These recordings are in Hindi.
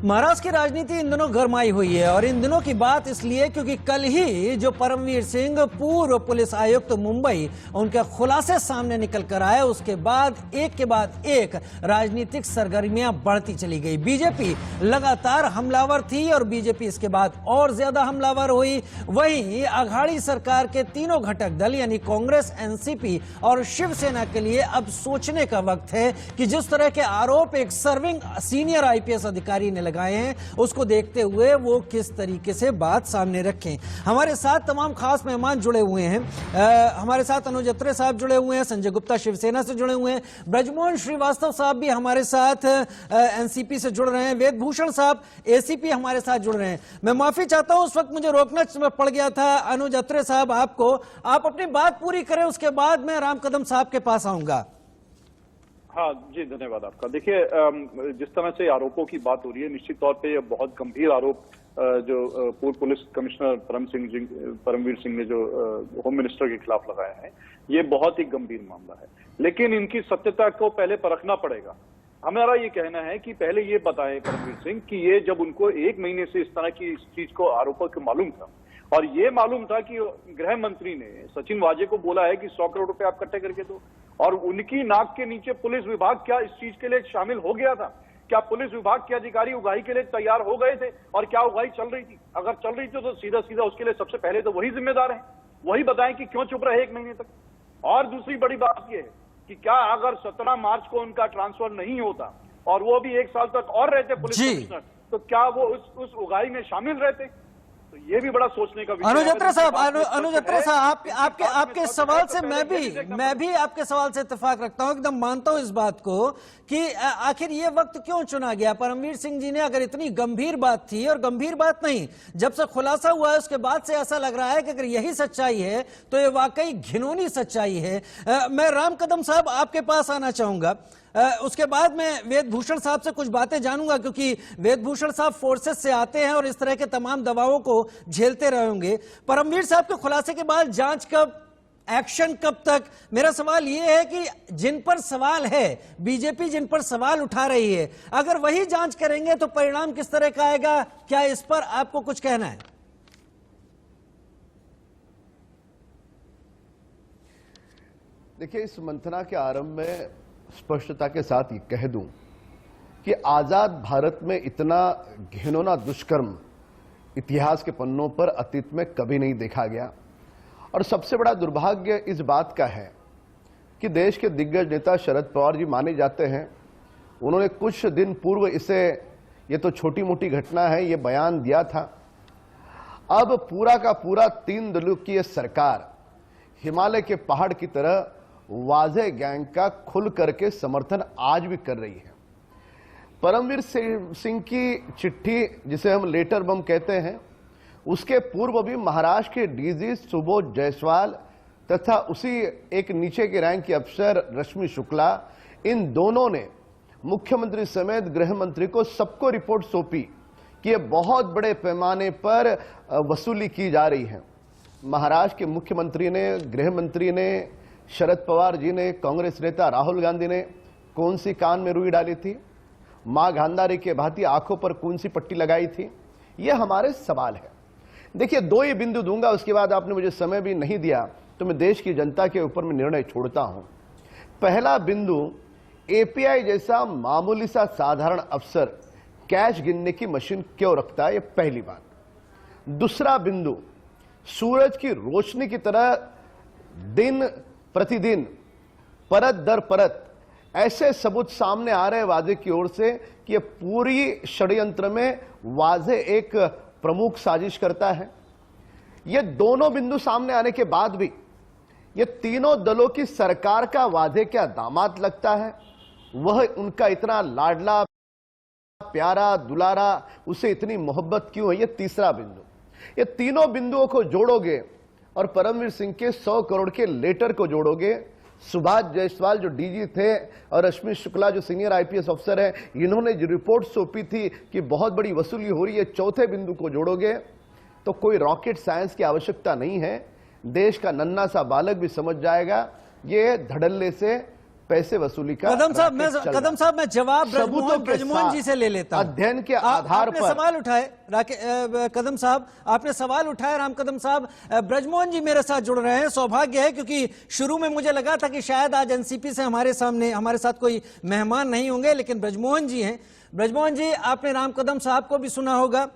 महाराष्ट्र की राजनीति इन दिनों गरमाई हुई है और इन दिनों की बात इसलिए क्योंकि कल ही जो परमवीर सिंह पूर्व पुलिस आयुक्त मुंबई उनके खुलासे सामने निकल कर आए, उसके बाद एक राजनीतिक सरगर्मियां बढ़ती चली गई। बीजेपी लगातार हमलावर थी और बीजेपी इसके बाद और ज्यादा हमलावर हुई। वहीं अघाड़ी सरकार के तीनों घटक दल यानी कांग्रेस, एनसीपी और शिवसेना के लिए अब सोचने का वक्त है कि जिस तरह के आरोप एक सर्विंग सीनियर आईपीएस अधिकारी ने लगाए हैं, उसको देखते हुए वो किस तरीके से बात सामने रखें। हमारे साथ तमाम खास मेहमान जुड़े हुए हैं। हमारे साथ अनुज अत्रे साहब जुड़े हुए हैं, संजय गुप्ता शिवसेना से जुड़े हुए हैं, ब्रजमोहन श्रीवास्तव साहब भी हमारे साथ एनसीपी से जुड़ रहे हैं, वेदभूषण साहब एसीपी हमारे साथ जुड़ रहे हैं। मैं माफी चाहता हूं, उस वक्त मुझे रोकना पड़ गया था। अनुज अत्रे साहब, आपको आप अपनी बात पूरी करें, उसके बाद मैं राम कदम साहब के पास आऊंगा। हाँ जी, धन्यवाद आपका। देखिए, जिस तरह से आरोपों की बात हो रही है, निश्चित तौर पे ये बहुत गंभीर आरोप जो पूर्व पुलिस कमिश्नर परमवीर सिंह ने जो होम मिनिस्टर के खिलाफ लगाया है, ये बहुत ही गंभीर मामला है। लेकिन इनकी सत्यता को पहले परखना पड़ेगा। हमारा ये कहना है कि पहले ये बताएं परमवीर सिंह कि ये जब उनको 1 महीने से इस तरह की इस चीज को आरोपों को मालूम था और ये मालूम था कि गृह मंत्री ने सचिन वाजे को बोला है कि 100 करोड़ रुपए आप इकट्ठे करके दो, और उनकी नाक के नीचे पुलिस विभाग क्या इस चीज के लिए शामिल हो गया था? क्या पुलिस विभाग के अधिकारी उगाही के लिए तैयार हो गए थे और क्या उगाही चल रही थी? अगर चल रही थी तो सीधा सीधा उसके लिए सबसे पहले तो वही जिम्मेदार हैं, वही बताएं कि क्यों चुप रहे 1 महीने तक। और दूसरी बड़ी बात यह है कि क्या अगर 17 मार्च को उनका ट्रांसफर नहीं होता और वो भी 1 साल तक और रहते पुलिस कमिश्नर, तो क्या वो उस उगाही में शामिल रहते? तो ये भी बड़ा सोचने का विषय है। अनुज अत्रे साहब, आपके सवाल से मैं भी आपके सवाल से इत्तेफाक रखता हूं, एकदम मानता हूं इस बात को कि आखिर ये वक्त क्यों चुना गया। परमवीर सिंह जी ने अगर इतनी गंभीर बात थी, और गंभीर बात नहीं, जब से खुलासा हुआ है उसके बाद से ऐसा लग रहा है कि अगर यही सच्चाई है तो ये वाकई घिनौनी सच्चाई है। मैं राम कदम साहब आपके पास आना चाहूंगा, उसके बाद मैं वेदभूषण साहब से कुछ बातें जानूंगा, क्योंकि वेदभूषण साहब फोर्सेस से आते हैं और इस तरह के तमाम दबावों को झेलते रहे होंगे। परमवीर साहब के खुलासे के बाद जांच कब, एक्शन कब तक? मेरा सवाल यह है कि जिन पर सवाल है, बीजेपी जिन पर सवाल उठा रही है, अगर वही जांच करेंगे तो परिणाम किस तरह का आएगा? क्या इस पर आपको कुछ कहना है? देखिए, इस मंथना के आरंभ में स्पष्टता के साथ ये कह दूं कि आजाद भारत में इतना घिनौना दुष्कर्म इतिहास के पन्नों पर अतीत में कभी नहीं देखा गया। और सबसे बड़ा दुर्भाग्य इस बात का है कि देश के दिग्गज नेता शरद पवार जी माने जाते हैं, उन्होंने कुछ दिन पूर्व इसे, ये तो छोटी मोटी घटना है, ये बयान दिया था। अब पूरा का पूरा 3 दलों की ये सरकार हिमालय के पहाड़ की तरह वाजे गैंग का खुल करके समर्थन आज भी कर रही है। परमवीर सिंह की चिट्ठी, जिसे हम लेटर बम कहते हैं, उसके पूर्व भी महाराष्ट्र के डीजी सुबोध जायसवाल तथा उसी एक नीचे के रैंक के अफसर रश्मि शुक्ला, इन दोनों ने मुख्यमंत्री समेत गृह मंत्री को सबको रिपोर्ट सौंपी कि यह बहुत बड़े पैमाने पर वसूली की जा रही है। महाराष्ट्र के मुख्यमंत्री ने, गृह मंत्री ने, शरद पवार जी ने, कांग्रेस नेता राहुल गांधी ने कौन सी कान में रुई डाली थी, मां गांधारी के भांति आंखों पर कौन सी पट्टी लगाई थी? यह हमारे सवाल है। देखिए, 2 ही बिंदु दूंगा, उसके बाद आपने मुझे समय भी नहीं दिया तो मैं देश की जनता के ऊपर में निर्णय छोड़ता हूं। पहला बिंदु, एपीआई जैसा मामूली सा साधारण अफसर कैश गिनने की मशीन क्यों रखता है? यह पहली बात। दूसरा बिंदु, सूरज की रोशनी की तरह दिन प्रतिदिन परत दर परत ऐसे सबूत सामने आ रहे हैं वाजे की ओर से कि यह पूरी षड्यंत्र में वाजे एक प्रमुख साजिश करता है। ये दोनों बिंदु सामने आने के बाद भी ये तीनों दलों की सरकार का वाजे क्या दामाद लगता है, वह उनका इतना लाडला, प्यारा, दुलारा, उसे इतनी मोहब्बत क्यों है? ये तीसरा बिंदु। ये तीनों बिंदुओं को जोड़ोगे और परमवीर सिंह के 100 करोड़ के लेटर को जोड़ोगे, सुभाष जायसवाल जो डीजी थे और रश्मि शुक्ला जो सीनियर आईपीएस अफसर है, इन्होंने जो रिपोर्ट सौंपी थी कि बहुत बड़ी वसूली हो रही है, चौथे बिंदु को जोड़ोगे तो कोई रॉकेट साइंस की आवश्यकता नहीं है। देश का नन्हा सा बालक भी समझ जाएगा ये धड़ल्ले से पैसे वसूली का कदम साहब रैकेट चल रहा है। कदम साहब मैं जवाब सबूतों के ब्रजमोहन साथ जी से ले लेता हूं। अध्ययन के आधार आपने पर सवाल उठाए कदम साहब, आपने सवाल उठाया राम कदम साहब। ब्रजमोहन जी मेरे साथ जुड़ रहे हैं, सौभाग्य है क्योंकि शुरू में मुझे लगा था कि शायद आज एनसीपी से हमारे साथ कोई मेहमान नहीं होंगे, लेकिन ब्रजमोहन जी हैं। ब्रजमोहन जी, आपने राम कदम साहब को भी सुना होगा,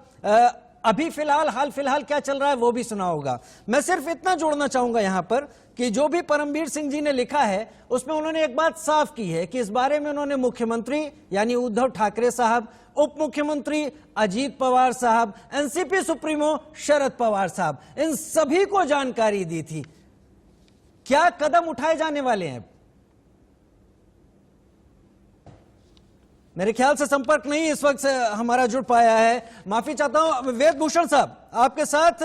अभी हाल फिलहाल क्या चल रहा है वो भी सुना होगा। मैं सिर्फ इतना जोड़ना चाहूंगा यहां पर कि जो भी परमवीर सिंह जी ने लिखा है उसमें उन्होंने एक बात साफ की है कि इस बारे में उन्होंने मुख्यमंत्री यानी उद्धव ठाकरे साहब, उप मुख्यमंत्री अजीत पवार साहब, एनसीपी सुप्रीमो शरद पवार साहब, इन सभी को जानकारी दी थी। क्या कदम उठाए जाने वाले हैं? मेरे ख्याल से संपर्क नहीं इस वक्त से हमारा जुड़ पाया है, माफी चाहता हूं। वेद भूषण साहब, आपके साथ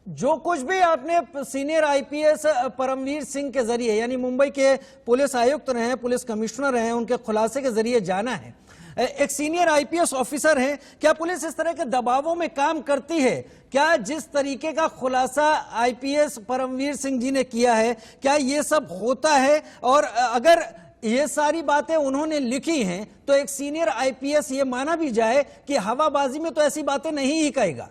जो कुछ भी आपने सीनियर आईपीएस परमवीर सिंह के जरिए यानी मुंबई के पुलिस आयुक्त रहे, पुलिस कमिश्नर रहे, उनके खुलासे के जरिए जाना है, एक सीनियर आईपीएस ऑफिसर हैं, क्या पुलिस इस तरह के दबावों में काम करती है? क्या जिस तरीके का खुलासा आईपीएस परमवीर सिंह जी ने किया है, क्या ये सब होता है? और अगर ये सारी बातें उन्होंने लिखी हैं तो एक सीनियर आईपीएस ये माना भी जाए कि हवाबाजी में तो ऐसी बातें नहीं ही कहेगा।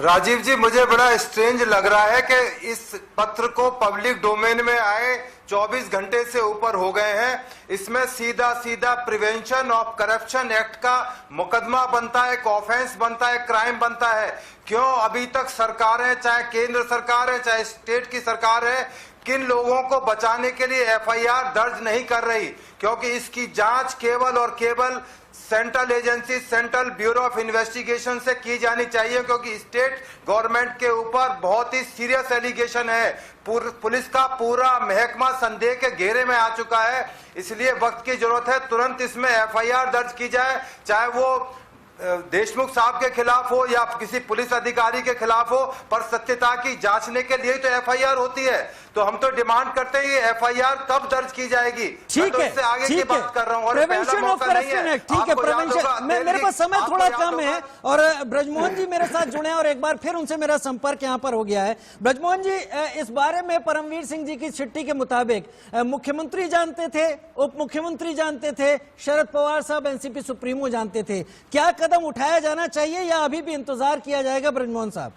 राजीव जी, मुझे बड़ा स्ट्रेंज लग रहा है कि इस पत्र को पब्लिक डोमेन में आए 24 घंटे से ऊपर हो गए हैं। इसमें सीधा सीधा प्रिवेंशन ऑफ करप्शन एक्ट का मुकदमा बनता है, एक ऑफेंस बनता है, क्राइम बनता है। क्यों अभी तक सरकारें, चाहे केंद्र सरकार है चाहे स्टेट की सरकार है, किन लोगों को बचाने के लिए एफआईआर दर्ज नहीं कर रही? क्योंकि इसकी जांच केवल और केवल central agency, central bureau of investigation से की जानी चाहिए, क्योंकि स्टेट गवर्नमेंट के ऊपर बहुत ही सीरियस एलिगेशन है। पुलिस का पूरा महकमा संदेह के घेरे में आ चुका है, इसलिए वक्त की जरूरत है, तुरंत इसमें एफआईआर दर्ज की जाए, चाहे वो देशमुख साहब के खिलाफ हो या किसी पुलिस अधिकारी के खिलाफ हो, पर सत्यता की जांचने के लिए तो एफआईआर होती है। तो हम तो डिमांड करते हैं ये एफआईआर कब दर्ज की जाएगी। ठीक है, इससे आगे की बात कर रहा हूं। प्रिवेंशन ऑफ करप्शन एक्ट, ठीक है, प्रिवेंशन। मेरे पास समय थोड़ा कम है और ब्रजमोहन जी मेरे साथ जुड़े हैं और एक बार फिर उनसे मेरा संपर्क यहां पर हो गया है। ब्रजमोहन जी, इस बारे में परमवीर सिंह जी की चिट्ठी के मुताबिक मुख्यमंत्री जानते थे, उप मुख्यमंत्री जानते थे, शरद पवार साहब एनसीपी सुप्रीमो जानते थे। क्या कदम उठाया जाना चाहिए या अभी भी इंतजार किया जाएगा? ब्रजमोहन साहब,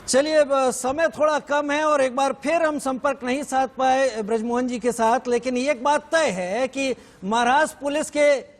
चलिए, समय थोड़ा कम है और एक बार फिर हम संपर्क नहीं साध पाए ब्रजमोहन जी के साथ, लेकिन एक बात तय है कि महाराष्ट्र पुलिस के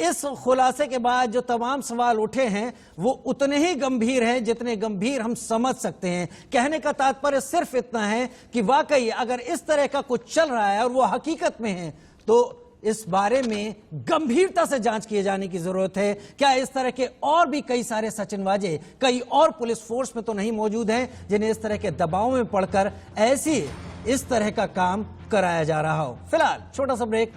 इस खुलासे के बाद जो तमाम सवाल उठे हैं वो उतने ही गंभीर हैं जितने गंभीर हम समझ सकते हैं। कहने का तात्पर्य सिर्फ इतना है कि वाकई अगर इस तरह का कुछ चल रहा है और वो हकीकत में है तो इस बारे में गंभीरता से जांच किए जाने की जरूरत है। क्या इस तरह के और भी कई सारे सचिनवाजे कई और पुलिस फोर्स में तो नहीं मौजूद हैं जिन्हें इस तरह के दबाव में पड़कर इस तरह का काम कराया जा रहा हो? फिलहाल छोटा सा ब्रेक।